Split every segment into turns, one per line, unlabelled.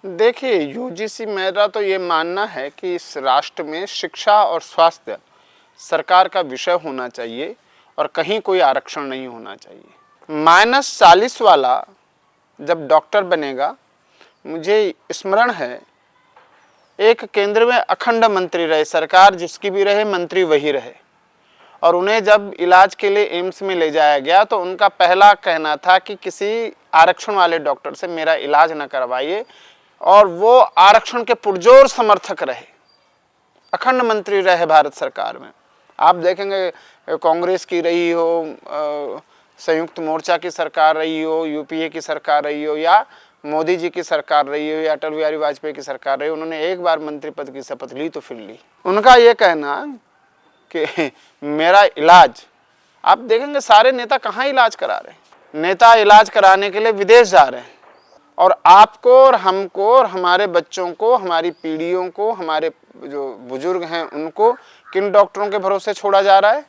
देखिए, यूजीसी मेरा तो ये मानना है कि इस राष्ट्र में शिक्षा और स्वास्थ्य सरकार का विषय होना चाहिए और कहीं कोई आरक्षण नहीं होना चाहिए। -40 वाला जब डॉक्टर बनेगा, मुझे स्मरण है एक केंद्र में अखंड मंत्री रहे, सरकार जिसकी भी रहे मंत्री वही रहे, और उन्हें जब इलाज के लिए एम्स में ले जाया गया तो उनका पहला कहना था कि किसी आरक्षण वाले डॉक्टर से मेरा इलाज न करवाइए, और वो आरक्षण के पुरजोर समर्थक रहे, अखंड मंत्री रहे भारत सरकार में। आप देखेंगे कांग्रेस की रही हो, संयुक्त मोर्चा की सरकार रही हो, यूपीए की सरकार रही हो, या मोदी जी की सरकार रही हो, या अटल बिहारी वाजपेयी की सरकार रही हो, उन्होंने एक बार मंत्री पद की शपथ ली तो फिर ली। उनका ये कहना कि मेरा इलाज, आप देखेंगे सारे नेता कहाँ इलाज करा रहे हैं, नेता इलाज कराने के लिए विदेश जा रहे हैं, और आपको और हमको और हमारे बच्चों को, हमारी पीढ़ियों को, हमारे जो बुजुर्ग हैं उनको किन डॉक्टरों के भरोसे छोड़ा जा रहा है?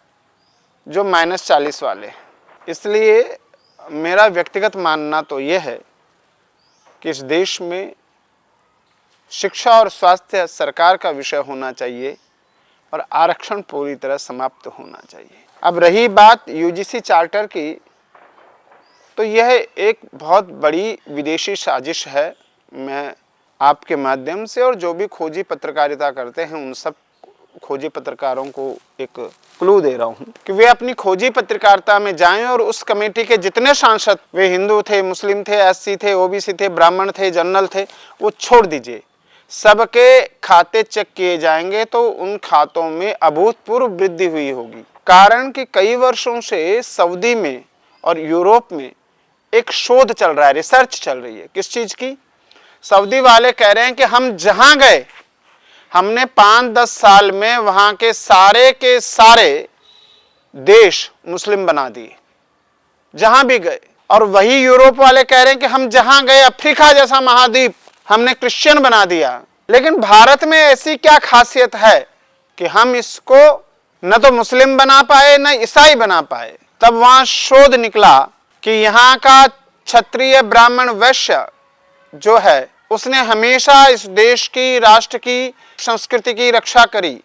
जो -40 वाले। इसलिए मेरा व्यक्तिगत मानना तो यह है कि इस देश में शिक्षा और स्वास्थ्य सरकार का विषय होना चाहिए और आरक्षण पूरी तरह समाप्त होना चाहिए। अब रही बात यूजीसी चार्टर की, तो यह एक बहुत बड़ी विदेशी साजिश है। मैं आपके माध्यम से और जो भी खोजी पत्रकारिता करते हैं उन सब खोजी पत्रकारों को एक क्लू दे रहा हूं कि वे अपनी खोजी पत्रकारिता में जाएं और उस कमेटी के जितने सांसद, वे हिंदू थे, मुस्लिम थे, एससी थे, ओबीसी थे, ब्राह्मण थे, जनरल थे, वो छोड़ दीजिए। सबके खाते चेक किए जाएंगे तो उन खातों में अभूतपूर्व वृद्धि हुई होगी। कारण कि कई वर्षों से सऊदी में और यूरोप में एक शोध चल रहा है, रिसर्च चल रही है। किस चीज की? सऊदी वाले कह रहे हैं कि हम जहां गए, हमने 5-10 साल में वहां के सारे देश मुस्लिम बना दिए, जहां भी गए। और वही यूरोप वाले कह रहे हैं कि हम जहां गए, अफ्रीका जैसा महाद्वीप हमने क्रिश्चियन बना दिया। लेकिन भारत में ऐसी क्या खासियत है कि हम इसको न तो मुस्लिम बना पाए न ईसाई बना पाए? तब वहां शोध निकला कि यहाँ का क्षत्रिय ब्राह्मण वैश्य जो है, उसने हमेशा इस देश की, राष्ट्र की संस्कृति की रक्षा करी।